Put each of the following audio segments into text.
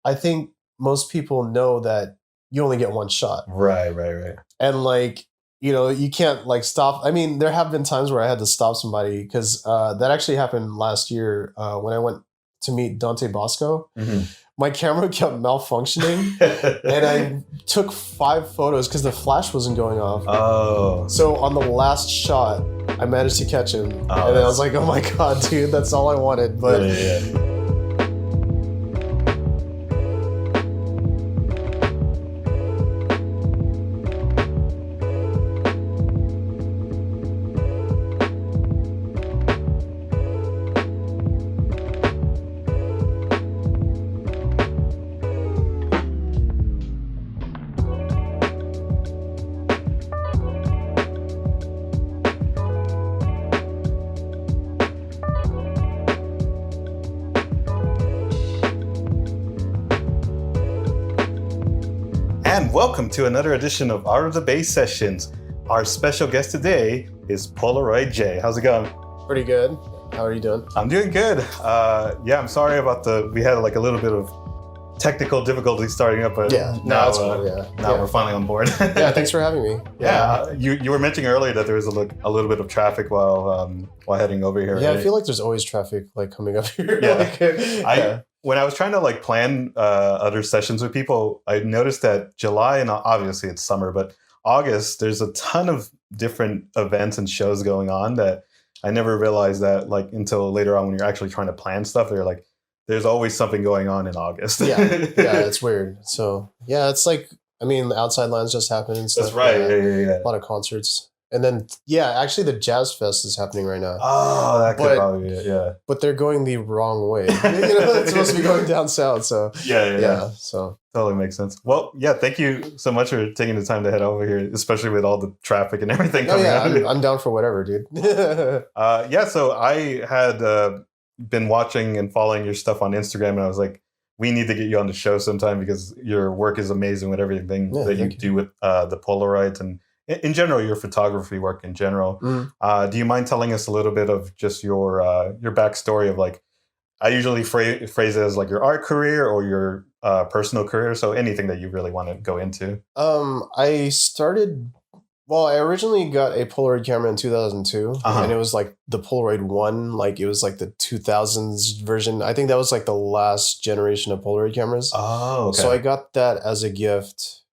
I think most people know that you only get one shot. Right. And like, you know, you can't like stop. I mean, there have been times where I had to stop somebody because that actually happened last year when I went to meet Dante Bosco. Mm-hmm. My camera kept malfunctioning and I took 5 photos because the flash wasn't going off. Oh. So on the last shot, I managed to catch him. And then I was like, oh my God, dude, that's all I wanted. But yeah. And welcome to another edition of AotB Sessions. Our special guest today is Polaroid J. How's it going? Pretty good. How are you doing? I'm doing good. I'm sorry about we had like a little bit of technical difficulty starting up, but now we're finally on board. Yeah, thanks for having me. You were mentioning earlier that there was a little bit of traffic while heading over here. Yeah, right? I feel like there's always traffic like coming up here. Yeah. When I was trying to like plan other sessions with people, I noticed that July, and obviously it's summer, but August, there's a ton of different events and shows going on that I never realized that like until later on when you're actually trying to plan stuff. They're like, there's always something going on in August. Yeah, it's weird. So yeah, it's like, I mean, the Outside Lands just happened and stuff. That's right. Yeah. A lot of concerts. And then, actually the Jazz Fest is happening right now. Oh, that could probably be it, yeah. But they're going the wrong way. It's supposed to be going down south, so. Yeah, so. Totally makes sense. Well, yeah, thank you so much for taking the time to head over here, especially with all the traffic and everything coming out. I'm down for whatever, dude. So I had been watching and following your stuff on Instagram, and I was like, we need to get you on the show sometime because your work is amazing with everything that you do with the Polaroids and in general, your photography work in general. Do you mind telling us a little bit of just your backstory of like, I usually phrase it as like your art career or your personal career. So anything that you really want to go into. I originally got a Polaroid camera in 2002 and it was like the Polaroid 1, like it was like the 2000s version. I think that was like the last generation of Polaroid cameras. Oh, okay. So I got that as a gift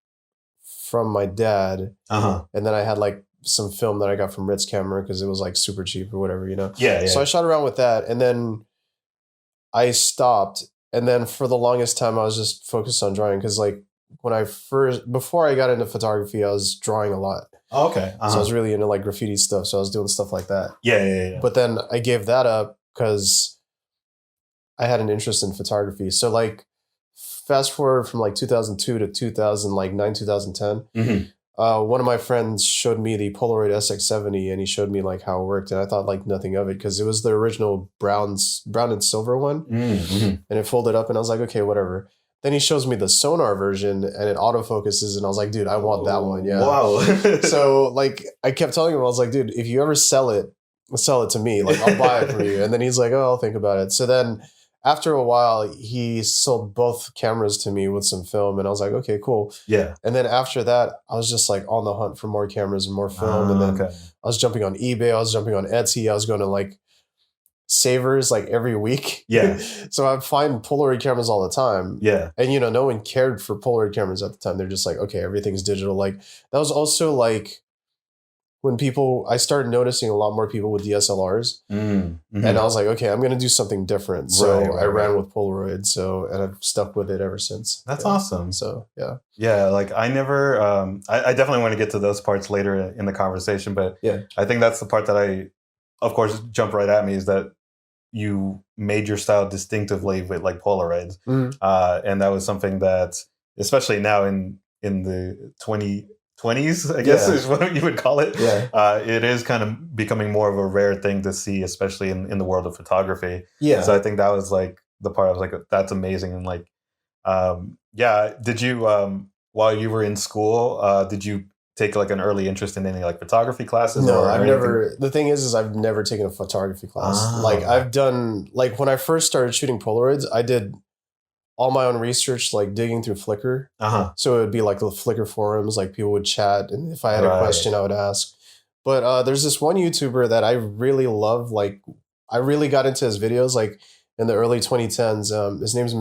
from my dad. And then I had like some film that I got from Ritz Camera because it was like super cheap or whatever, you know? Yeah. So I shot around with that and then I stopped. And then for the longest time, I was just focused on drawing because like before I got into photography, I was drawing a lot. Oh, okay. So I was really into like graffiti stuff. So I was doing stuff like that. Yeah. But then I gave that up because I had an interest in photography. So like fast forward from like 2002 to 2009, 2010, one of my friends showed me the Polaroid SX70 and he showed me like how it worked. And I thought like nothing of it because it was the original brown and silver one. And it folded up and I was like, okay, whatever. Then he shows me the Sonar version and it autofocuses and I was like, dude, I want that one. Yeah. Wow. So like I kept telling him, I was like, dude, if you ever sell it to me. Like I'll buy it for you. And then he's like, oh, I'll think about it. So then after a while, he sold both cameras to me with some film and I was like, okay, cool. Yeah. And then after that, I was just like on the hunt for more cameras and more film. And then I was jumping on eBay. I was jumping on Etsy. I was going to like Savers like every week. Yeah. So I'd find Polaroid cameras all the time. Yeah. And, you know, no one cared for Polaroid cameras at the time. They're just like, okay, everything's digital. Like that was also like when I started noticing a lot more people with DSLRs. And I was like, okay, I'm going to do something different. So I ran with Polaroid. And I've stuck with it ever since. That's awesome. So, yeah. Yeah. Like I never, I definitely want to get to those parts later in the conversation, but I think that's the part that I, of course, jump right at me is that you made your style distinctively with like Polaroids. And that was something that, especially now in the 2020s, I guess is what you would call it. Yeah. It is kind of becoming more of a rare thing to see, especially in the world of photography. Yeah. So I think that was like the part I was like, that's amazing. And like, did you, while you were in school, did you take like an early interest in any like photography classes? No, I've never. The thing is I've never taken a photography class. Like I've done, like when I first started shooting Polaroids, I did all my own research, like digging through Flickr. So it would be like the Flickr forums, like people would chat, and if I had a question, I would ask. But there's this one YouTuber that I really love. Like, I really got into his videos like in the early 2010s. His name's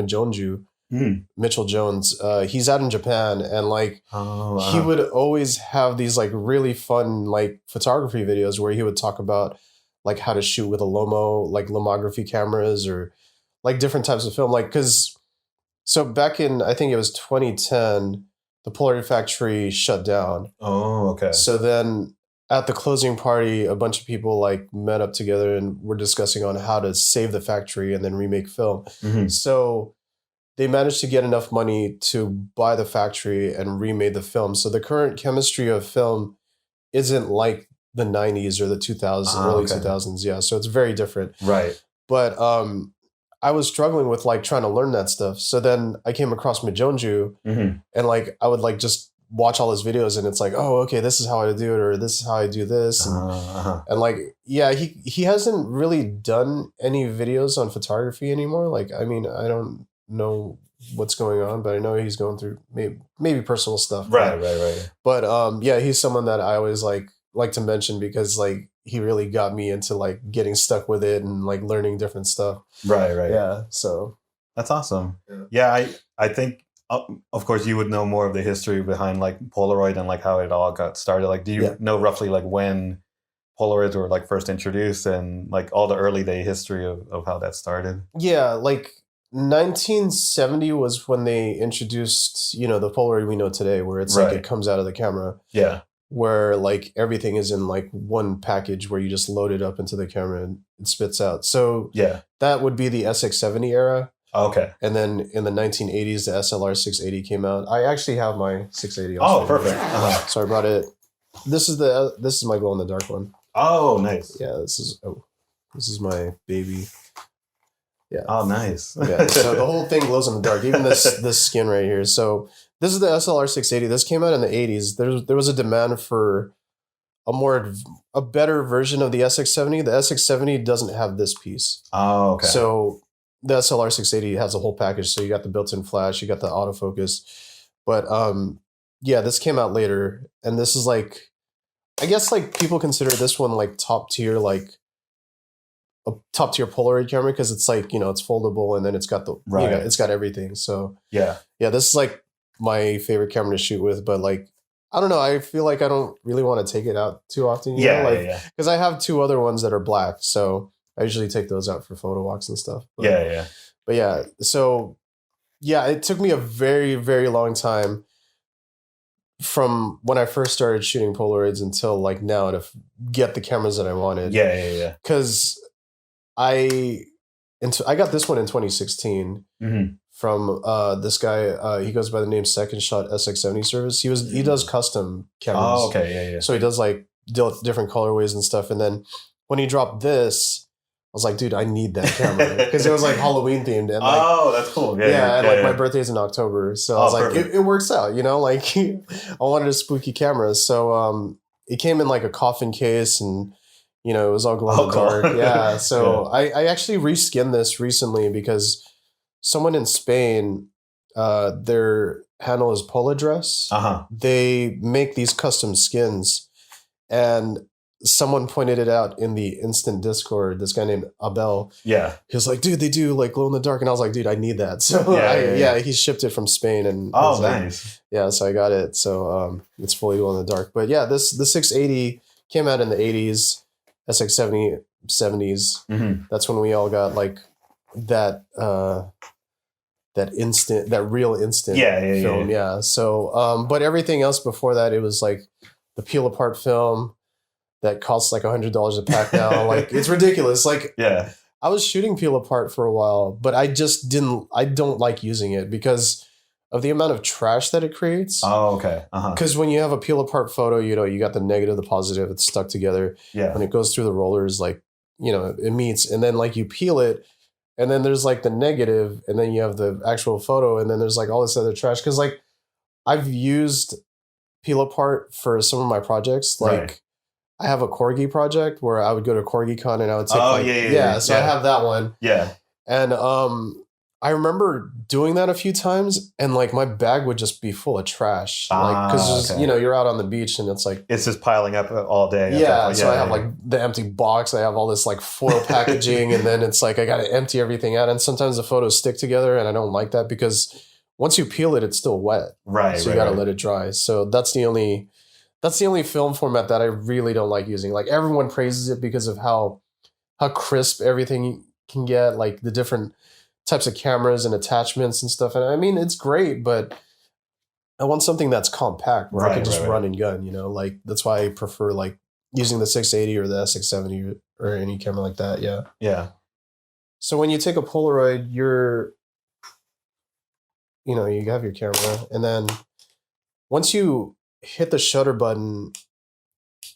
Mitchell Jones. He's out in Japan, and like he would always have these like really fun like photography videos where he would talk about like how to shoot with a Lomo, like lomography cameras, or like different types of film. Like, so back in, I think it was 2010, the Polaroid factory shut down. Oh, okay. So then at the closing party, a bunch of people like met up together and were discussing on how to save the factory and then remake film. So they managed to get enough money to buy the factory and remade the film. So the current chemistry of film isn't like the 90s or the 2000s, early 2000s. Yeah. So it's very different. Right. But I was struggling with like trying to learn that stuff. So then I came across Mijonju and like I would like just watch all his videos, and it's like, oh, okay, this is how I do it, or this is how I do this. And like, yeah, he hasn't really done any videos on photography anymore. Like, I mean, I don't know what's going on, but I know he's going through maybe personal stuff. Right. But yeah, he's someone that I always like to mention because like he really got me into like getting stuck with it and like learning different stuff. Right. Yeah. So that's awesome. Yeah. I think, of course, you would know more of the history behind like Polaroid and like how it all got started. Like, do you know roughly like when Polaroids were like first introduced and like all the early day history of how that started? Yeah. Like 1970 was when they introduced, the Polaroid we know today, where it's like it comes out of the camera. Yeah. Where like everything is in like one package where you just load it up into the camera and it spits out. So yeah, that would be the SX70 era. Okay. And then in the 1980s, the SLR 680 came out. I actually have my 680. Oh, perfect. So I brought it. This is my glow in the dark one. Oh, nice. Yeah, this is my baby. Yeah. Oh, nice. Yeah. So the whole thing glows in the dark, even this skin right here. So this is the SLR 680. This came out in the 80s. There was a demand for a better version of the SX70. The SX70 doesn't have this piece. Oh, okay. So the SLR 680 has a whole package. So you got the built-in flash, you got the autofocus. But yeah, this came out later. And this is like, I guess like people consider this one like top tier, like a top tier Polaroid camera, because it's like, it's foldable and then it's got it's got everything. So yeah, this is like my favorite camera to shoot with. But like, I don't know, I feel like I don't really want to take it out too often. Because I have two other ones that are black. So I usually take those out for photo walks and stuff. But, But yeah, so yeah, it took me a very, very long time from when I first started shooting Polaroids until like now to get the cameras that I wanted. Yeah. Because I got this one in 2016 from this guy. He goes by the name Second Shot SX70 Service. He does custom cameras. Oh, okay, yeah. So he does like different colorways and stuff. And then when he dropped this, I was like, dude, I need that camera because it was like Halloween themed. And like, that's cool. My birthday's in October, so I was like, it works out, like I wanted a spooky camera, so it came in like a coffin case, and it was all glow in the dark. Yeah, so I actually reskinned this recently because someone in Spain, their handle is Poladress. They make these custom skins, and someone pointed it out in the instant Discord, this guy named Abel. Yeah. He was like, dude, they do like glow in the dark. And I was like, dude, I need that. So he shipped it from Spain. And nice. Yeah, so I got it. So it's fully glow in the dark. But yeah, the 680 came out in the 80s, SX70, 70s. That's when we all got like that real instant film. Yeah. So, but everything else before that, it was like the peel apart film that costs like $100 a pack now. Like, it's ridiculous. Like, I was shooting peel apart for a while, but I don't like using it because of the amount of trash that it creates. Oh, okay. Because when you have a peel apart photo, you got the negative, the positive, it's stuck together. Yeah. When it goes through the rollers, like, it meets, and then like you peel it, and then there's like the negative, and then you have the actual photo, and then there's like all this other trash. Because like I've used peel apart for some of my projects, like I have a Corgi project where I would go to CorgiCon and I would take So I have that one. Yeah. And I remember doing that a few times, and like my bag would just be full of trash, like because you know you're out on the beach and it's like it's just piling up all day. Yeah, so I have like the empty box. I have all this like foil packaging, and then it's like I got to empty everything out. And sometimes the photos stick together, and I don't like that because once you peel it, it's still wet. Right. So you got to let it dry. So that's the only film format that I really don't like using. Like everyone praises it because of how crisp everything can get, like the different types of cameras and attachments and stuff. And I mean, it's great, but I want something that's compact where I can just run and gun, you know, like that's why I prefer like using the 680 or the SX70 or any camera like that. Yeah. Yeah. So when you take a Polaroid, you have your camera, and then once you hit the shutter button,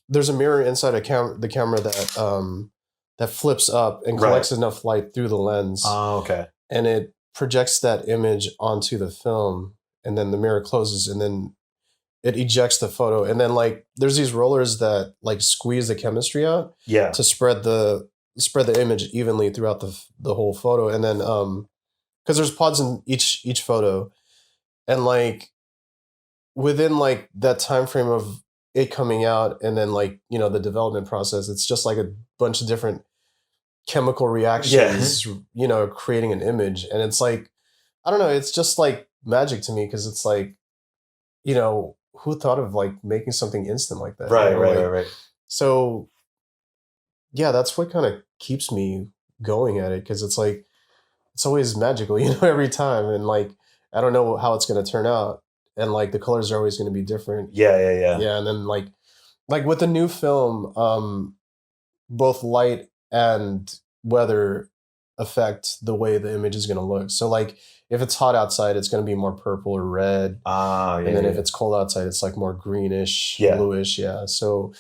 there's a mirror inside the camera that flips up and collects enough light through the lens. Oh, okay. And it projects that image onto the film, and then the mirror closes, and then it ejects the photo. And then like there's these rollers that like squeeze the chemistry out to spread the image evenly throughout the whole photo. And then because there's pods in each photo, and like within like that time frame of it coming out and then like, you know, the development process, it's just like a bunch of different chemical reactions, you know, creating an image. And it's like, I don't know, it's just like magic to me, because it's like, you know, who thought of like making something instant like that? Right, you know? right. So yeah, that's what kind of keeps me going at it, because it's like it's always magical, you know, every time. And like I don't know how it's going to turn out, and like the colors are always going to be different. Yeah. And then like with the new film, both light and weather affect the way the image is going to look. So like if it's hot outside, it's going to be more purple or red. And then if it's cold outside, it's like more greenish, bluish. Yeah. So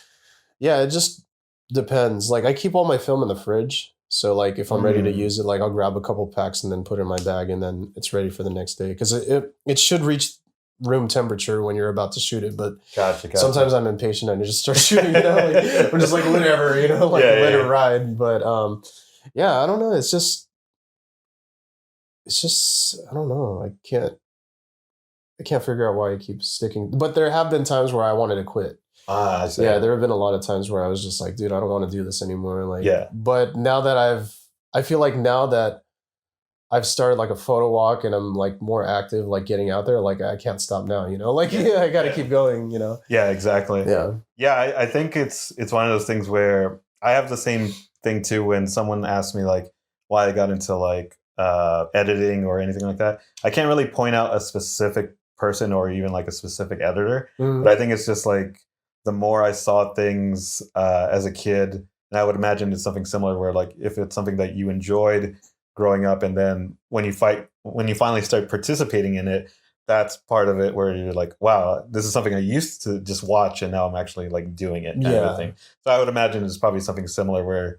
yeah, it just depends. Like I keep all my film in the fridge. So like if I'm ready to use it, like I'll grab a couple packs and then put it in my bag, and then it's ready for the next day. Because it should reach room temperature when you're about to shoot it. But gotcha. Sometimes I'm impatient and I just start shooting, you know, like I'm just like whatever, you know, like let it ride. But yeah, I don't know. It's just I don't know. I can't figure out why I keep sticking. But there have been times where I wanted to quit. I see. Yeah, there have been a lot of times where I was just like, dude, I don't want to do this anymore. Like, but now that I feel like now that I've started like a photo walk and I'm like more active, like getting out there, like I can't stop now, you know, like I got to keep going, you know? Yeah, exactly. Yeah. I think it's one of those things where I have the same thing too. When someone asks me like why I got into like editing or anything like that, I can't really point out a specific person or even like a specific editor, but I think it's just like the more I saw things as a kid, and I would imagine it's something similar where like if it's something that you enjoyed growing up, and then when you finally start participating in it, that's part of it where you're like, wow, this is something I used to just watch and now I'm actually like doing it kind of thing. So I would imagine it's probably something similar where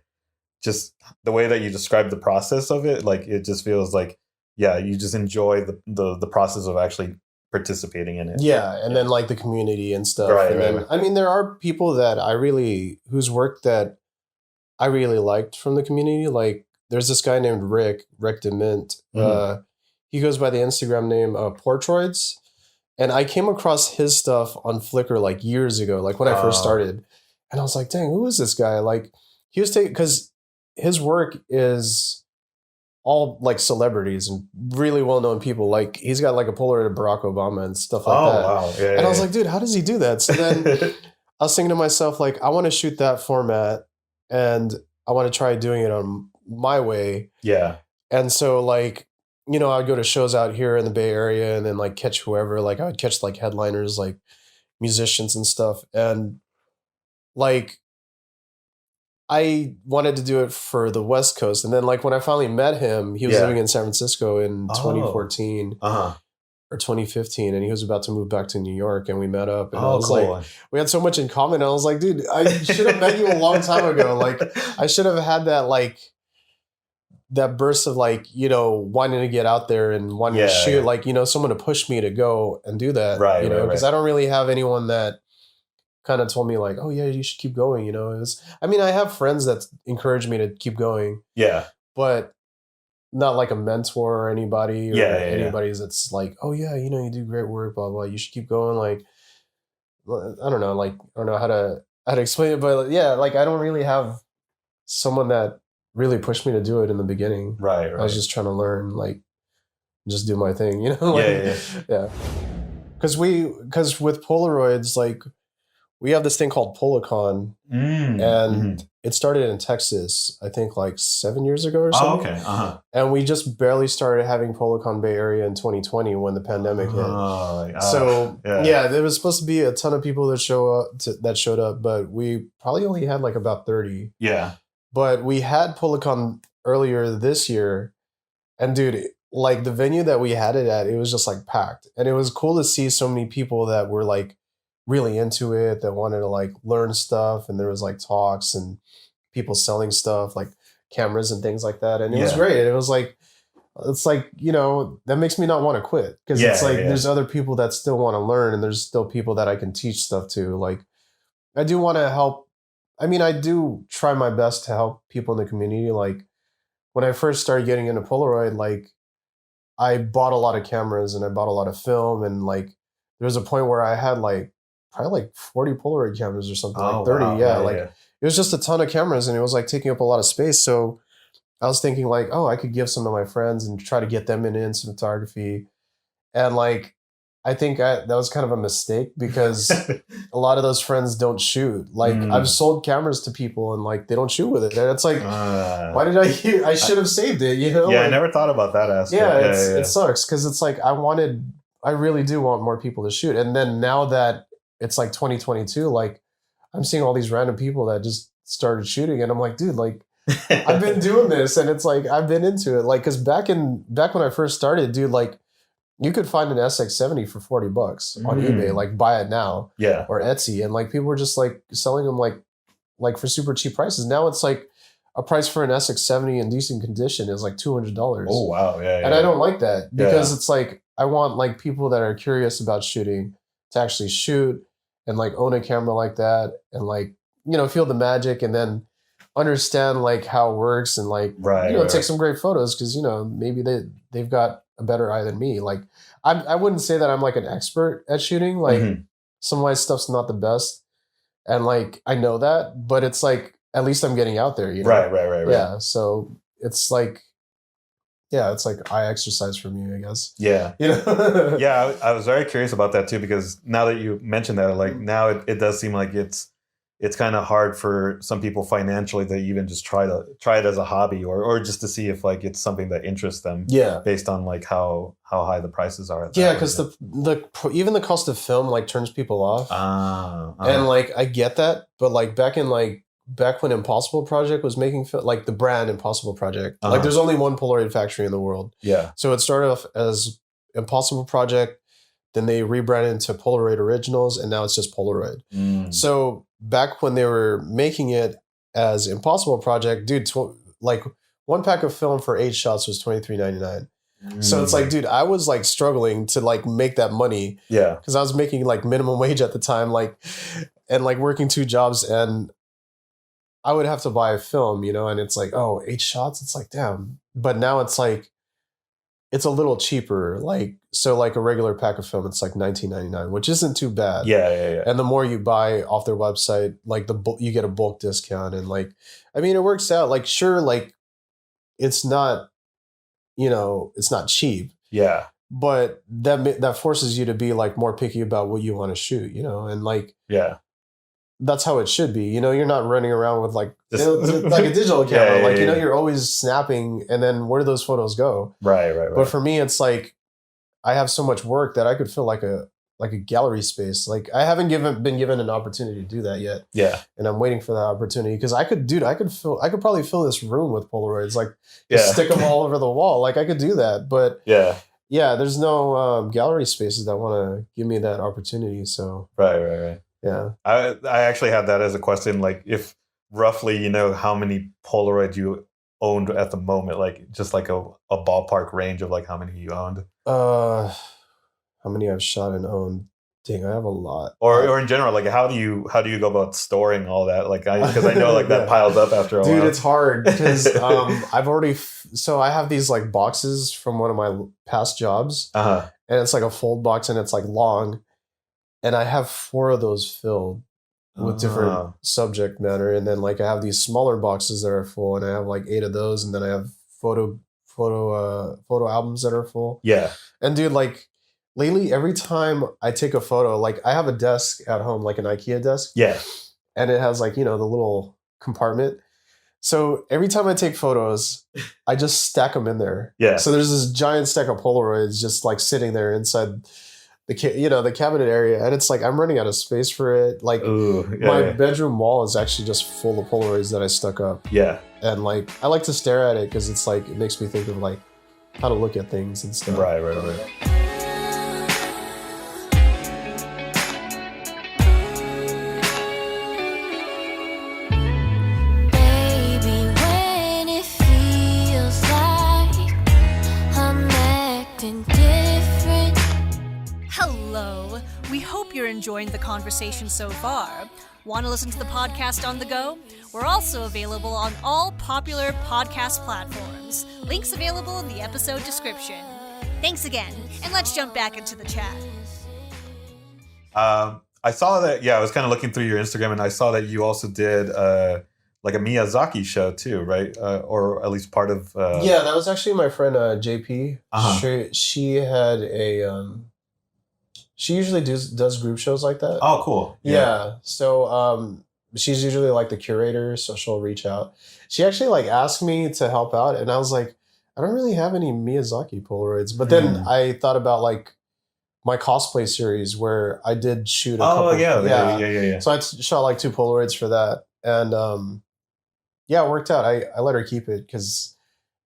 just the way that you describe the process of it, like it just feels like, yeah, you just enjoy the process of actually participating in it. Yeah, and then like the community and stuff. Right, and then right. I mean, there are people that whose work that I really liked from the community. Like there's this guy named Rick DeMint. He goes by the Instagram name Portroids. And I came across his stuff on Flickr like years ago, like when I first started. And I was like, dang, who is this guy? Like he was because his work is all like celebrities and really well-known people. Like he's got like a Polaroid of Barack Obama and stuff like that. Wow. Yeah, and I was like, dude, how does he do that? So then I was thinking to myself, like, I want to shoot that format and I want to try doing it on my way. Yeah. And so like, you know, I'd go to shows out here in the Bay Area and then like catch whoever, like I would catch like headliners, like musicians and stuff. And like, I wanted to do it for the West Coast. And then like when I finally met him, he was living in San Francisco in 2014 or 2015. And he was about to move back to New York and we met up. And I was like, we had so much in common. I was like, dude, I should have met you a long time ago. Like I should have had that burst of like, you know, wanting to get out there and wanting to shoot, like, you know, someone to push me to go and do that. Right. You know, because I don't really have anyone that kind of told me like, oh yeah, you should keep going. You know, I mean, I have friends that encourage me to keep going. Yeah. But not like a mentor or anybody, or Yeah. that's like, oh yeah, you know, you do great work, blah blah. You should keep going. Like, I don't know, like I don't know how to explain it, but yeah, like I don't really have someone that really pushed me to do it in the beginning. Right. I was just trying to learn, like, just do my thing, you know? Like, yeah. Because with Polaroids, like, we have this thing called Polacon, and it started in Texas, I think, like 7 years ago or something. Oh, okay. Uh-huh. And we just barely started having Polacon Bay Area in 2020 when the pandemic hit. So yeah, there was supposed to be a ton of people that showed up, but we probably only had like about 30. Yeah. But we had Polacon earlier this year, and dude, like the venue that we had it at, it was just like packed, and it was cool to see so many people that were like really into it, that wanted to like learn stuff, and there was like talks and people selling stuff like cameras and things like that, and it was great. It was like, it's like, you know, that makes me not want to quit, because it's like there's other people that still want to learn, and there's still people that I can teach stuff to. Like, I do want to help. I mean, I do try my best to help people in the community. Like, when I first started getting into Polaroid, like, I bought a lot of cameras and I bought a lot of film, and like there was a point where I had like probably like 40 Polaroid cameras or something, like 30. Wow. It was just a ton of cameras, and it was like taking up a lot of space. So I was thinking like, oh, I could give some to my friends and try to get them into instant photography. And like, I think that was kind of a mistake, because a lot of those friends don't shoot. Like, I've sold cameras to people and like they don't shoot with it. And it's like, why did I should have saved it, you know? Yeah, like, I never thought about that aspect. Yeah, it sucks, because it's like I really do want more people to shoot. And then now that it's like 2022, like I'm seeing all these random people that just started shooting, and I'm like, dude, like I've been doing this, and it's like I've been into it. Like, because back when I first started, dude, like you could find an SX70 for $40 on eBay, like buy it now, or Etsy, and like people were just like selling them like for super cheap prices. Now it's like a price for an SX70 in decent condition is like $200. Oh wow, and I don't like that, because it's like I want like people that are curious about shooting to actually shoot and like own a camera like that, and like, you know, feel the magic, and then understand like how it works, and like take some great photos, because, you know, maybe they've got a better eye than me. Like I wouldn't say that I'm like an expert at shooting. Like some of my stuff's not the best, and like I know that, but it's like at least I'm getting out there, you know? Right. Yeah, so it's like, yeah, it's like eye exercise for me, I guess. Yeah. You know? Yeah, I was very curious about that too, because now that you mentioned that, like now it does seem like it's kind of hard for some people financially to even just try it as a hobby, or just to see if like it's something that interests them. Yeah. Based on like how high the prices are. Yeah, because even the cost of film like turns people off. And like I get that, but like back when Impossible Project was making film, like the brand Impossible Project, like there's only one Polaroid factory in the world. Yeah. So it started off as Impossible Project, then they rebranded into Polaroid Originals, and now it's just Polaroid. So back when they were making it as Impossible Project, dude, like one pack of film for 8 shots was $23.99. So it's like, dude, I was like struggling to like make that money. Yeah. Because I was making like minimum wage at the time, like, and like working 2 jobs, and I would have to buy a film, you know, and it's like, oh, 8 shots. It's like, damn. But now it's like, it's a little cheaper. Like, so like a regular pack of film, it's like $19.99, which isn't too bad. Yeah. And the more you buy off their website, like you get a bulk discount, and like, I mean, it works out. Like, sure, like it's not, you know, it's not cheap. Yeah. But that forces you to be like more picky about what you want to shoot, you know, and like, yeah, that's how it should be. You know, you're not running around with like like a digital camera. Like, you know, you're always snapping, and then where do those photos go? Right. But for me, it's like I have so much work that I could feel like a gallery space. Like I haven't been given an opportunity to do that yet. Yeah. And I'm waiting for that opportunity, because I could probably fill this room with Polaroids, like just stick them all over the wall. Like I could do that, but yeah, there's no gallery spaces that want to give me that opportunity. So right. Yeah. I actually had that as a question, like if roughly, you know, how many Polaroid you owned at the moment, like just like a ballpark range of like how many you owned. How many I've shot and owned? Dang, I have a lot. Or in general, like how do you go about storing all that? Like because I know like that piles up after a while. Dude, it's hard because I've already so I have these like boxes from one of my past jobs, and it's like a fold box and it's like long, and I have 4 of those filled with different subject matter, and then like I have these smaller boxes that are full, and I have like 8 of those, and then I have photo albums that are full. Yeah, and dude, like. Lately, every time I take a photo, like I have a desk at home, like an IKEA desk. Yeah. And it has like, the little compartment. So every time I take photos, I just stack them in there. Yeah. So there's this giant stack of Polaroids just like sitting there inside the cabinet area. And it's like, I'm running out of space for it. Like my bedroom wall is actually just full of Polaroids that I stuck up. Yeah. And like, I like to stare at it because it's like, it makes me think of like how to look at things and stuff. Right. Enjoying the conversation so far. Want to listen to the podcast on the go? We're also available on all popular podcast platforms. Links available in the episode description. Thanks again, and let's jump back into the chat. I saw that, I was kind of looking through your Instagram, and I saw that you also did like a Miyazaki show too, right? Or at least part of... Yeah, that was actually my friend JP. She had a... She usually does group shows like that. Oh, cool. Yeah. So she's usually like the curator, so she'll reach out. She actually like asked me to help out, and I was like, I don't really have any Miyazaki Polaroids. But then I thought about like my cosplay series where I did shoot a couple. Oh, yeah. So I shot like 2 Polaroids for that. And it worked out. I let her keep it because,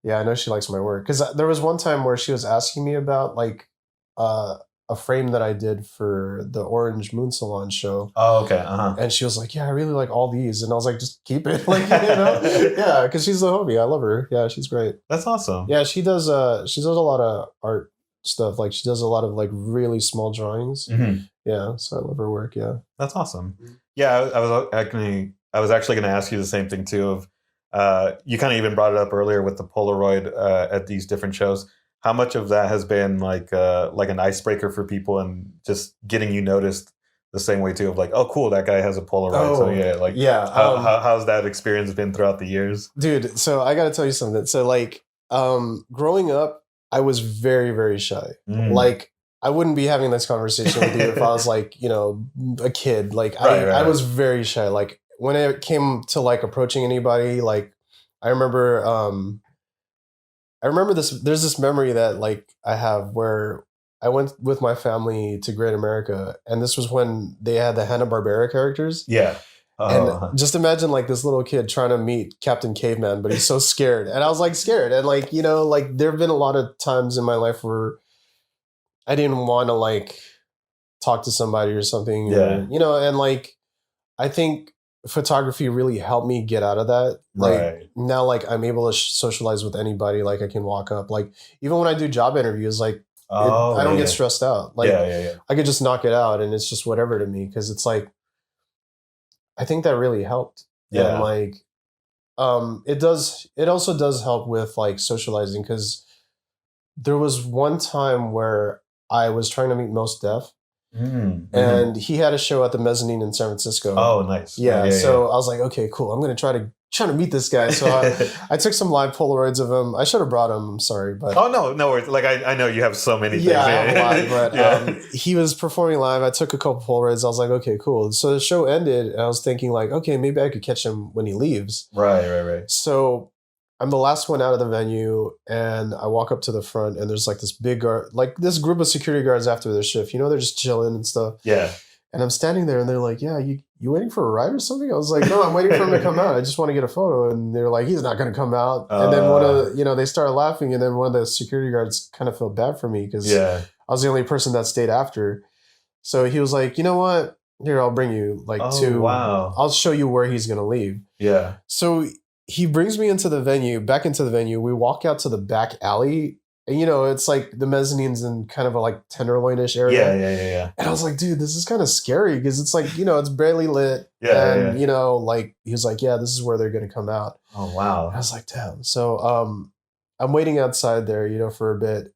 I know she likes my work. Because there was one time where she was asking me about like... a frame that I did for the Orange Moon Salon show. Oh, okay. And she was like, yeah, I really like all these. And I was like, just keep it. Like, yeah, because she's a homie. I love her. Yeah, she's great. That's awesome. Yeah, she does a lot of art stuff. Like she does a lot of like really small drawings. Mm-hmm. Yeah, so I love her work. Yeah. That's awesome. Yeah, I was actually going to ask you the same thing too. Of you kind of even brought it up earlier with the Polaroid at these different shows. How much of that has been like an icebreaker for people and just getting you noticed the same way too of like, oh, cool, that guy has a Polaroid. So how's that experience been throughout the years? Dude, so I got to tell you something. So like growing up, I was very, very shy. Like I wouldn't be having this conversation with you if I was like, a kid. Like I was very shy. Like when it came to like approaching anybody, like I remember this. There's this memory that like I have where I went with my family to Great America, and this was when they had the Hanna-Barbera characters. Yeah. And just imagine like this little kid trying to meet Captain Caveman, but he's so scared. And I was like scared. And like, like there have been a lot of times in my life where I didn't want to like talk to somebody or something. Yeah. Or, and like I think photography really helped me get out of that. Like now, like I'm able to socialize with anybody. Like I can walk up. Like even when I do job interviews, like I don't get stressed out. Like I could just knock it out, and it's just whatever to me because it's like I think that really helped. Yeah, and like it also does help with like socializing because there was one time where I was trying to meet Mos Def. And he had a show at the Mezzanine in San Francisco. Oh, nice. Yeah. So I was like, okay, cool. I'm going to try to meet this guy. So I took some live Polaroids of him. I should have brought him. I'm sorry, but no worries. Like I know you have so many things. Yeah, I have a lot, but he was performing live. I took a couple Polaroids. I was like, okay, cool. So the show ended, and I was thinking like, okay, maybe I could catch him when he leaves. Right. So I'm the last one out of the venue, and I walk up to the front, and there's like this big guard, like this group of security guards after their shift. They're just chilling and stuff. Yeah. And I'm standing there, and they're like, "Yeah, you waiting for a ride or something?" I was like, "No, I'm waiting for him to come out. I just want to get a photo." And they're like, "He's not going to come out." And then one of they started laughing, and then one of the security guards kind of felt bad for me because I was the only person that stayed after. So he was like, "You know what? Here, I'll bring you I'll show you where he's going to leave." Yeah. So he brings me back into the venue. We walk out to the back alley, And, it's like the mezzanine's in kind of a like tenderloinish area. Yeah. And I was like, dude, this is kind of scary because it's like, it's barely lit. Yeah. Like he was like, yeah, this is where they're going to come out. Oh, wow. And I was like, damn. So I'm waiting outside there, for a bit.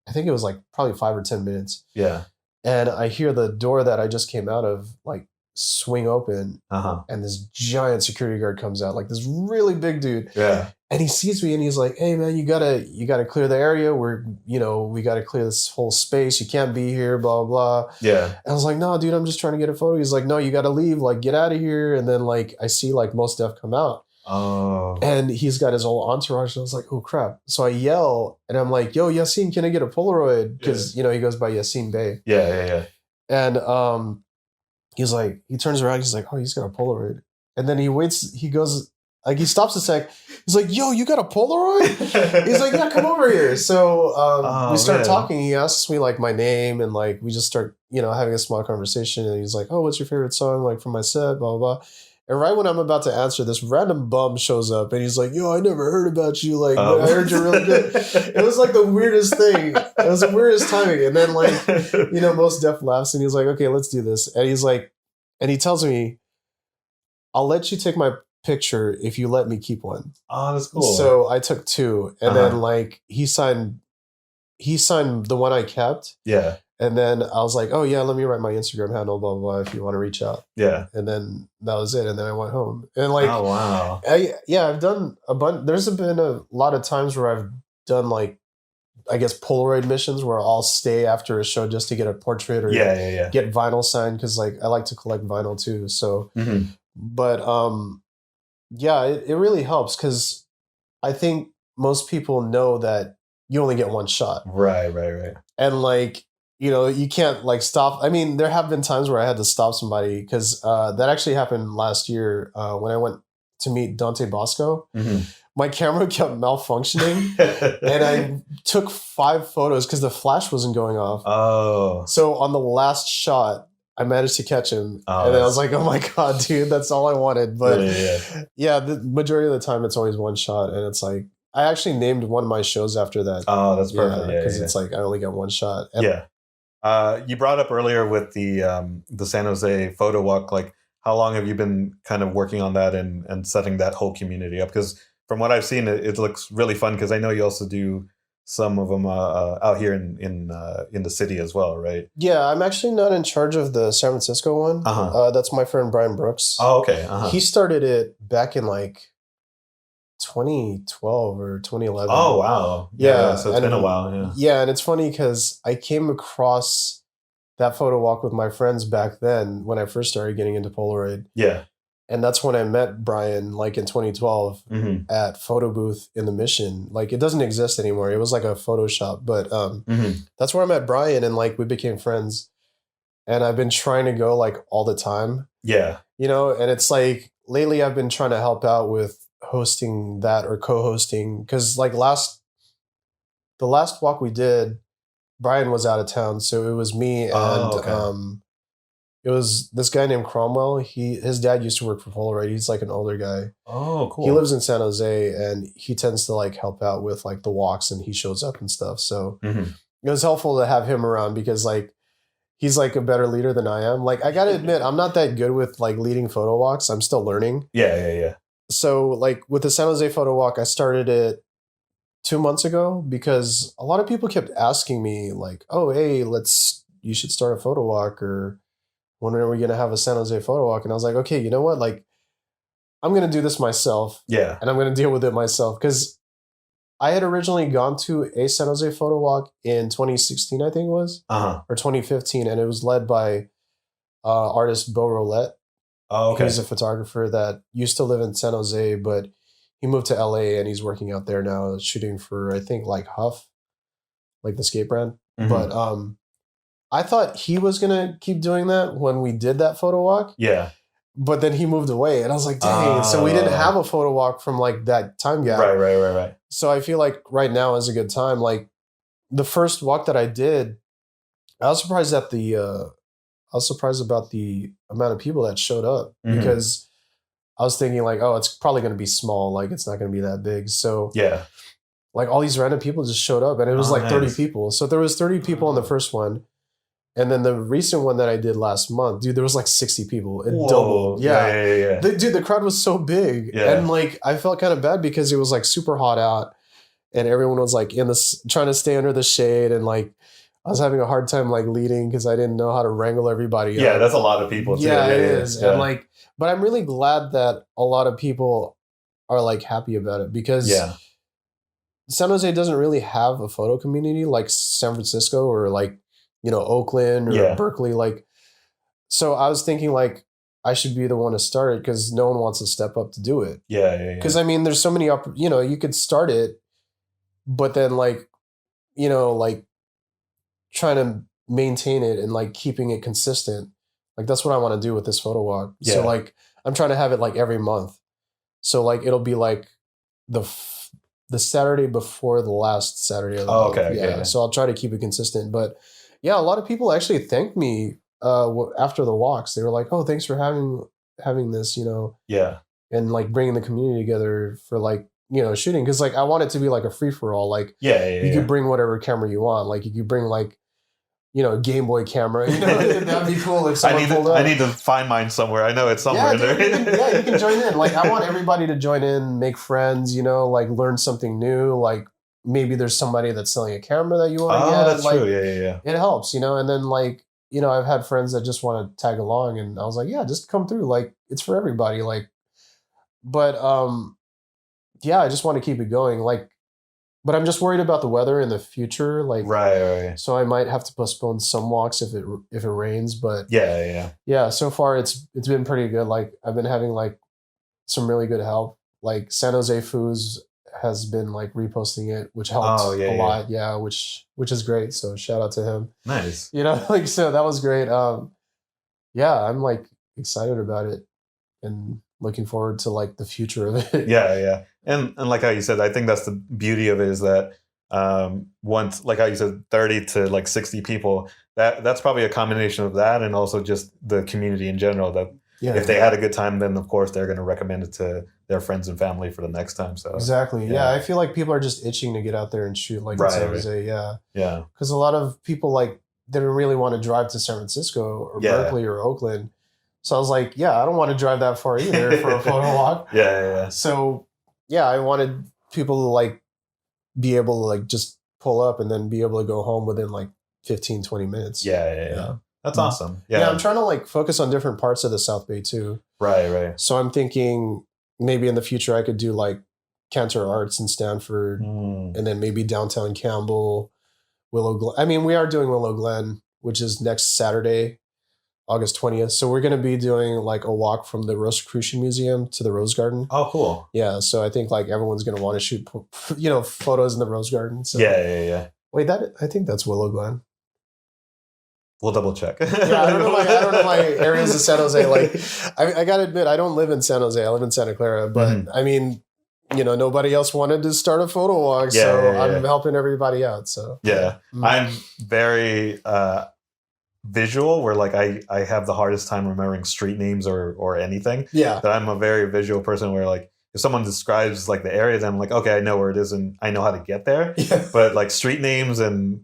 I think it was like probably 5 or 10 minutes. Yeah. And I hear the door that I just came out of like swing open. And this giant security guard comes out, like this really big dude. Yeah. And he sees me and he's like, hey man, you gotta clear the area. We gotta clear this whole space. You can't be here, blah, blah. Yeah. And I was like, no, dude, I'm just trying to get a photo. He's like, no, you gotta leave, like get out of here. And then like I see like Mos Def come out. Oh. And he's got his whole entourage. And I was like, oh crap. So I yell and I'm like, yo, Yassine, can I get a Polaroid? Because he goes by Yassine Bey. Yeah. And he's like, he turns around, he's like, oh, he's got a Polaroid. And then he waits, he goes, like he stops a sec. He's like, yo, you got a Polaroid? He's like, yeah, come over here. So we start talking. He asks me like my name and like we just start, having a small conversation. And he's like, oh, what's your favorite song? Like from my set, blah, blah, blah. And right when I'm about to answer, this random bum shows up and he's like, yo, I never heard about you. Like, I heard you're really good. It was like the weirdest thing. It was the weirdest timing. And then like, Mos Def laughs and he's like, okay, let's do this. And he's like, and he tells me, I'll let you take my picture if you let me keep one. Oh, that's cool. So I took 2 and then like he signed the one I kept. Yeah. And then I was like, oh yeah, let me write my Instagram handle, blah, blah, blah, if you want to reach out. Yeah. And then that was it. And then I went home. And like, oh wow. I've done a bunch. There's been a lot of times where I've done like, I guess Polaroid missions where I'll stay after a show just to get a portrait or get vinyl signed. Cause like I like to collect vinyl too. So, but it really helps because I think most people know that you only get one shot. Right. And like, you can't like stop. I mean, there have been times where I had to stop somebody because that actually happened last year when I went to meet Dante Bosco. My camera kept malfunctioning and I took 5 photos because the flash wasn't going off. Oh. So on the last shot, I managed to catch him. And then I was like, oh my God, dude, that's all I wanted. But the majority of the time it's always one shot. And it's like, I actually named one of my shows after that. Oh, that's perfect. Because it's like, I only got one shot. And you brought up earlier with the San Jose photo walk, like how long have you been kind of working on that and setting that whole community up? Because from what I've seen, it looks really fun because I know you also do some of them out here in the city as well, right? Yeah, I'm actually not in charge of the San Francisco one. That's my friend Brian Brooks. Oh, okay. He started it back in like 2012 or 2011. Oh, wow. Yeah. So it's been a while. Yeah. Yeah. And it's funny because I came across that photo walk with my friends back then when I first started getting into Polaroid. Yeah. And that's when I met Brian, like in 2012 at Photo Booth in the Mission. Like it doesn't exist anymore. It was like a Photoshop, but that's where I met Brian and like we became friends. And I've been trying to go like all the time. Yeah. And it's like lately I've been trying to help out with hosting that or co-hosting because like the last walk we did, Brian was out of town, so it was me and it was this guy named Cromwell. His dad used to work for Polaroid. He's like an older guy. Oh, cool. He lives in San Jose and he tends to like help out with like the walks and he shows up and stuff. So it was helpful to have him around because like he's like a better leader than I am. Like I gotta admit, I'm not that good with like leading photo walks. I'm still learning. Yeah. So like with the San Jose photo walk, I started it 2 months ago because a lot of people kept asking me like, oh, hey, you should start a photo walk or when are we going to have a San Jose photo walk? And I was like, okay, you know what? Like I'm going to do this myself. Yeah. And I'm going to deal with it myself because I had originally gone to a San Jose photo walk in 2016, I think it was, or 2015. And it was led by artist Beau Roulette. Oh, okay. He's a photographer that used to live in San Jose, but he moved to LA and he's working out there now shooting for, I think, like Huff, like the skate brand. But I thought he was going to keep doing that when we did that photo walk. Yeah. But then he moved away and I was like, dang. So we didn't have a photo walk from like that time gap. Right. So I feel like right now is a good time. Like the first walk that I did, I was surprised about the amount of people that showed up because I was thinking like, oh, it's probably going to be small. Like it's not going to be that big. So yeah. like all these random people just showed up, and it was like 30 people. So there was 30 people in the first one. And then the recent one that I did last month, dude, there was like 60 people. It doubled. Yeah. Dude, the crowd was so big. Yeah. And like, I felt kind of bad because it was like super hot out and everyone was like trying to stay under the shade. And like, I was having a hard time like leading because I didn't know how to wrangle everybody up. Yeah, that's a lot of people too. Yeah, it is. Yeah. And like, but I'm really glad that a lot of people are like happy about it because San Jose doesn't really have a photo community like San Francisco or like, you know, Oakland or Berkeley. Like, so I was thinking like I should be the one to start it because no one wants to step up to do it. Yeah. Because I mean, there's so many, you know, you could start it, but then like, you know, like trying to maintain it and like keeping it consistent. Like that's what I want to do with this photo walk. Yeah. So like, I'm trying to have it like every month. So like, it'll be like the Saturday before the last Saturday of the month. Okay. Yeah. So I'll try to keep it consistent, but yeah, a lot of people actually thanked me after the walks. They were like, "Oh, thanks for having this," you know. Yeah. And like bringing the community together for like, you know, shooting because like I want it to be like a free for all. Like, you could bring whatever camera you want. Like, you could bring like, you know, a Game Boy camera. You know, that'd be cool if someone pulled up. I need to find mine somewhere. I know it's somewhere in there. You can join in. Like, I want everybody to join in, make friends. You know, like learn something new. Like. Maybe there's somebody that's selling a camera that you want to get. That's like, true. Yeah. It helps, you know. And then like, you know, I've had friends that just want to tag along, and I was like, yeah, just come through. Like, it's for everybody. Like, but yeah, I just want to keep it going. Like, but I'm just worried about the weather in the future. Like, right. So I might have to postpone some walks if it rains. But yeah. So far it's been pretty good. Like, I've been having like some really good help. Like San Jose Foos has been like reposting it, which helped a lot. Yeah, which is great. So shout out to him. Nice. You know, like, so that was great. Yeah, I'm like excited about it and looking forward to like the future of it. Yeah. And like how you said, I think that's the beauty of it is that once, like how you said, 30 to like 60 people, that's probably a combination of that and also just the community in general that if they had a good time, then of course they're going to recommend it to their friends and family for the next time. So exactly. Yeah. I feel like people are just itching to get out there and shoot like in San Jose. Yeah. Because a lot of people like they don't really want to drive to San Francisco or Berkeley or Oakland. So I was like, I don't want to drive that far either for a photo walk. So I wanted people to like be able to like just pull up and then be able to go home within like 15, 20 minutes. Yeah. That's awesome. Yeah, I'm trying to like focus on different parts of the South Bay too. Right. So I'm thinking maybe in the future I could do like Cantor Arts in Stanford and then maybe downtown Campbell, Willow Glen. I mean, we are doing Willow Glen, which is next Saturday, August 20th. So we're going to be doing like a walk from the Rosicrucian Museum to the Rose Garden. Oh, cool. Yeah. So I think like everyone's going to want to shoot, you know, photos in the Rose Garden. So. Yeah. Wait, I think that's Willow Glen. We'll double check. I don't know my areas of San Jose. Like, I gotta admit, I don't live in San Jose. I live in Santa Clara. But I mean, you know, nobody else wanted to start a photo walk, so I'm helping everybody out. So I'm very visual. Where like I have the hardest time remembering street names or anything. Yeah, that I'm a very visual person. Where like if someone describes like the area, then I'm like, okay, I know where it is and I know how to get there. Yeah. But like street names and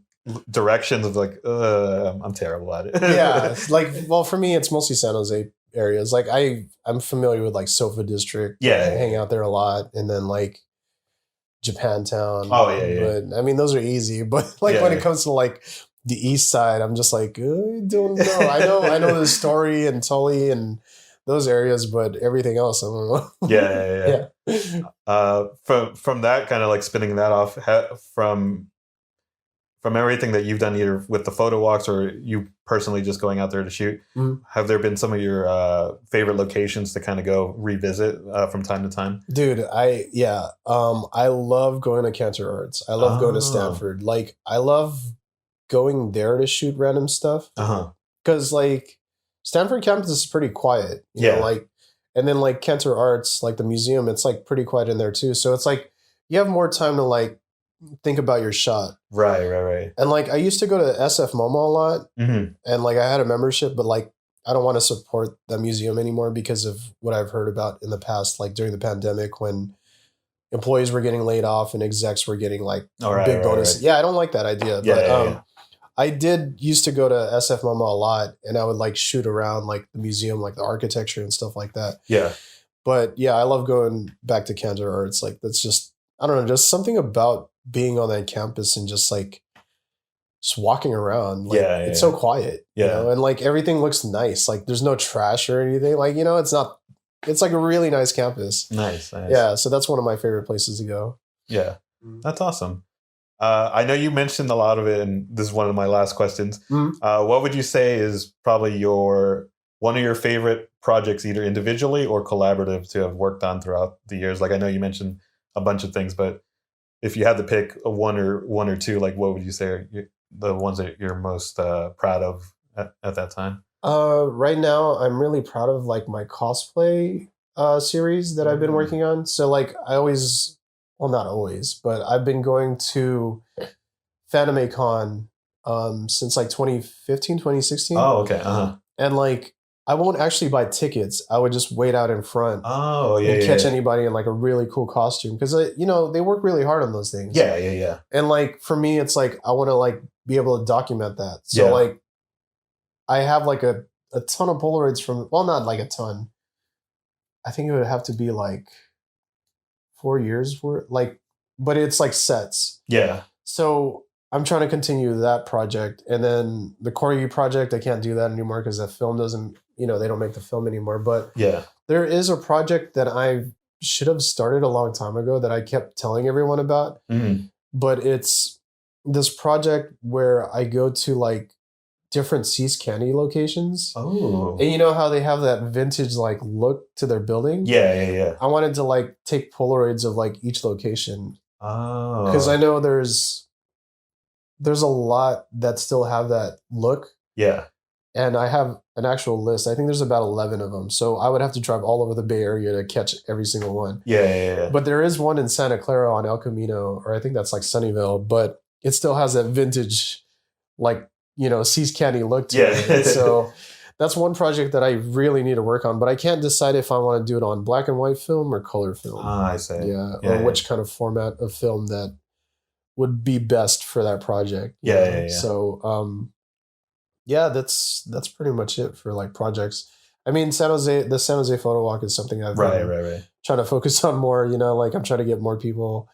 directions of like I'm terrible at it. It's like, well, for me it's mostly San Jose areas. Like I'm familiar with like Sofa District. I hang out there a lot, and then like Japantown. But I mean those are easy, but like when it comes to like the east side, I'm just like, I don't know. I know the Story and Tully and those areas, but everything else I don't know. From that kind of like spinning that off from everything that you've done, either with the photo walks or you personally just going out there to shoot, have there been some of your favorite locations to kind of go revisit from time to time? Dude, I love going to Cantor Arts. I love going to Stanford. Like, I love going there to shoot random stuff. Because like Stanford campus is pretty quiet. You know, like, and then like Cantor Arts, like the museum, it's like pretty quiet in there too. So it's like you have more time to like think about your shot. Right. And like I used to go to SF MoMA a lot, and like I had a membership, but like I don't want to support that museum anymore because of what I've heard about in the past, like during the pandemic when employees were getting laid off and execs were getting like big bonuses. Right. Yeah, I don't like that idea. But I did used to go to SF MoMA a lot, and I would like shoot around like the museum, like the architecture and stuff like that. Yeah. But yeah, I love going back to Cantor Arts. Like that's just, I don't know, just something about being on that campus and just like just walking around. Like, it's so quiet. Yeah. You know? And like everything looks nice. Like there's no trash or anything. Like, you know, it's like a really nice campus. Nice. Yeah. So that's one of my favorite places to go. Yeah. That's awesome. I know you mentioned a lot of it, and this is one of my last questions. What would you say is probably one of your favorite projects, either individually or collaborative, to have worked on throughout the years? Like, I know you mentioned a bunch of things, but if you had to pick one or two, like what would you say are the ones that you're most proud of at that time? Right now, I'm really proud of like my cosplay series that I've been working on. So like I always. Well, not always, but I've been going to FanimeCon since like 2015, 2016. Oh, okay. And like, I won't actually buy tickets. I would just wait out in front. Oh, yeah. And catch anybody in like a really cool costume. Because, you know, they work really hard on those things. Yeah. And like, for me, it's like, I want to like be able to document that. So like, I have like a ton of Polaroids from, well, not like a ton. I think it would have to be like 4 years worth, like, but it's like sets. Yeah. So I'm trying to continue that project, and then the Corgi project, I can't do that anymore because that film doesn't, you know, they don't make the film anymore. But there is a project that I should have started a long time ago that I kept telling everyone about. But it's this project where I go to like different Seas Candy locations. Oh. And you know how they have that vintage like look to their building? Yeah. I wanted to like take Polaroids of like each location. Oh. Because I know there's a lot that still have that look. Yeah. And I have an actual list. I think there's about 11 of them. So I would have to drive all over the Bay Area to catch every single one. Yeah. But there is one in Santa Clara on El Camino, or I think that's like Sunnyvale, but it still has that vintage, like, you know, Seas Candy look to it. So that's one project that I really need to work on, but I can't decide if I want to do it on black and white film or color film. I see. Or which kind of format of film that would be best for that project. Yeah. So, that's pretty much it for like projects. I mean, the San Jose Photo Walk is something I've been trying to focus on more, you know, like I'm trying to get more people.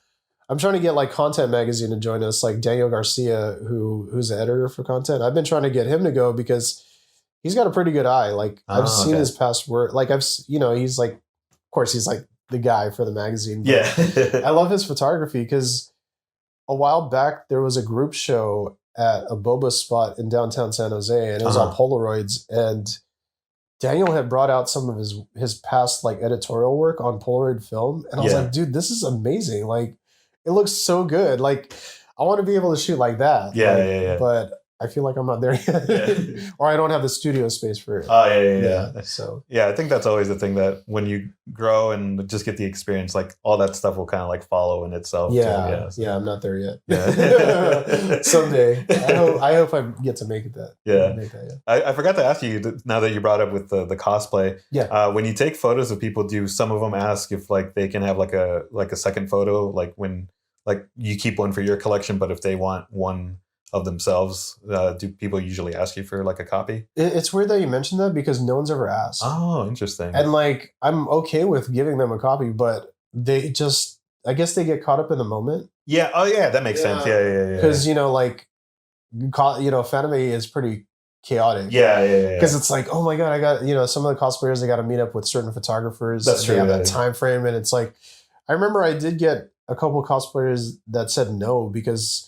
I'm trying to get like Content Magazine to join us, like Daniel Garcia, who's the editor for Content. I've been trying to get him to go because he's got a pretty good eye. Like I've seen his past work. Like he's like, of course he's like the guy for the magazine. But I love his photography because a while back there was a group show at a boba spot in downtown San Jose, and it was on Polaroids. And Daniel had brought out some of his past like editorial work on Polaroid film, and I was like, dude, this is amazing. Like, it looks so good. Like, I want to be able to shoot like that. Yeah. But I feel like I'm not there yet. Or I don't have the studio space for it. Oh, yeah. So, I think that's always the thing, that when you grow and just get the experience, like all that stuff will kind of like follow in itself. Yeah. Too. I'm not there yet. Someday. I hope I get to make it that. Yeah. I forgot to ask you, now that you brought up with the cosplay. Yeah. When you take photos of people, do some of them ask if like they can have like a second photo, like when like you keep one for your collection, but if they want one of themselves, do people usually ask you for like a copy? It's weird that you mentioned that because no one's ever asked. Oh, interesting. And like, I'm okay with giving them a copy, but they just, I guess they get caught up in the moment. Yeah. Oh, yeah. That makes sense. Yeah. Because, you know, like, Fanime is pretty chaotic. Yeah. Because it's like, oh my God, I got, you know, some of the cosplayers, they got to meet up with certain photographers. That's true. They have that time frame. And it's like, I remember I did get a couple of cosplayers that said no because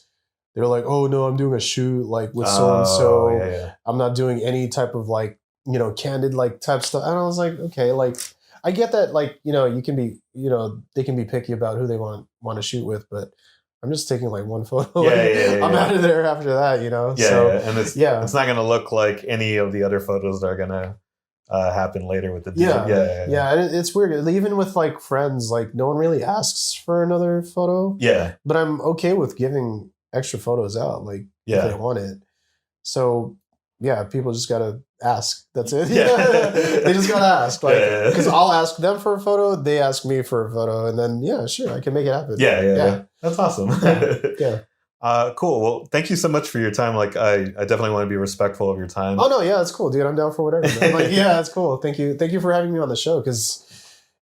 they were like, oh no, I'm doing a shoot like with so-and-so. Yeah. I'm not doing any type of like, you know, candid like type stuff. And I was like, okay, like I get that, like, you know, you can be, you know, they can be picky about who they want to shoot with, but I'm just taking like one photo. I'm out of there after that, you know? And it's not going to look like any of the other photos that are going to happen later with the dude. Yeah. And it's weird. Even with like friends, like no one really asks for another photo. Yeah. But I'm okay with giving extra photos out, like if they want it. So yeah, people just got to ask. That's it. Yeah. They just gotta ask. Like, Yeah. because I'll ask them for a photo, they ask me for a photo, and then yeah, sure, I can make it happen. Yeah. That's awesome. Yeah. Cool. Well, thank you so much for your time. Like, I definitely want to be respectful of your time. Oh no, yeah, it's cool, dude. I'm down for whatever. Man. Like, yeah, it's cool. Thank you for having me on the show. Because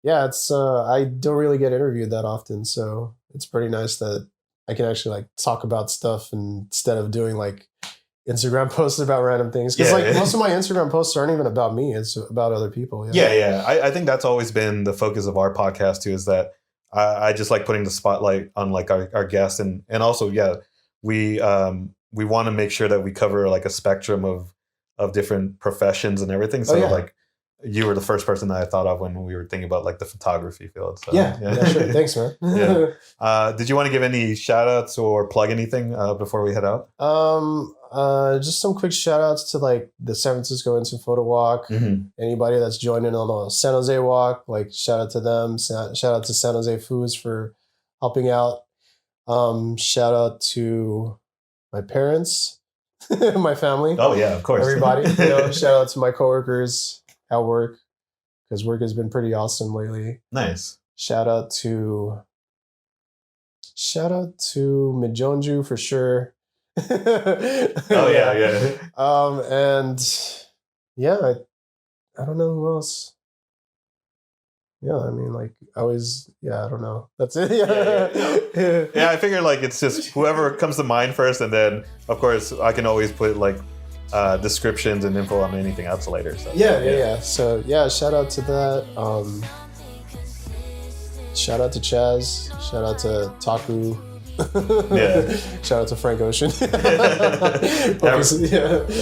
yeah, it's I don't really get interviewed that often, so it's pretty nice that I can actually like talk about stuff instead of doing like Instagram posts about random things. Because most of my Instagram posts aren't even about me; it's about other people. Yeah. I think that's always been the focus of our podcast too. Is that I just like putting the spotlight on like our guests, and also we want to make sure that we cover like a spectrum of different professions and everything. So like you were the first person that I thought of when we were thinking about like the photography field. So, yeah, sure. Thanks, man. Did you want to give any shout outs or plug anything before we head out? Just some quick shout outs to like the San Francisco Instant Photo Walk. Mm-hmm. Anybody that's joining on the San Jose Walk, like shout out to them. Shout out to San Jose Foods for helping out. Shout out to my parents, my family. Oh yeah, of course. Everybody. Shout out to my coworkers at work, because work has been pretty awesome lately. Nice. Shout out to Mijonju for sure. Oh yeah. And yeah, I don't know who else. Yeah, I mean, like, I don't know. That's it. Yeah, I figure like it's just whoever comes to mind first, and then of course I can always put like descriptions and info on anything else later. So yeah. So yeah, shout out to that. Shout out to Chaz. Shout out to Taku. Shout out to Frank Ocean.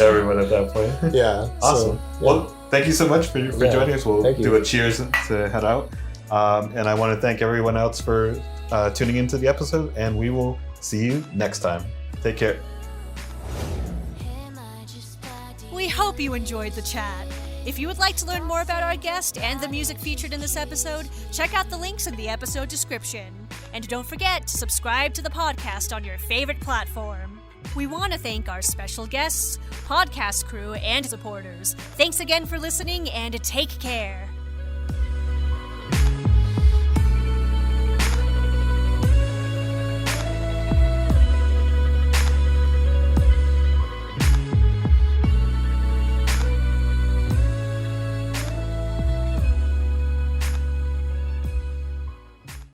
Everyone at that point. Yeah. Awesome. Well, thank you so much for joining us. We'll do a cheers to head out. And I want to thank everyone else for tuning into the episode, and we will see you next time. Take care. We hope you enjoyed the chat. If you would like to learn more about our guest and the music featured in this episode, check out the links in the episode description. And don't forget to subscribe to the podcast on your favorite platform. We want to thank our special guests, podcast crew, and supporters. Thanks again for listening, and take care.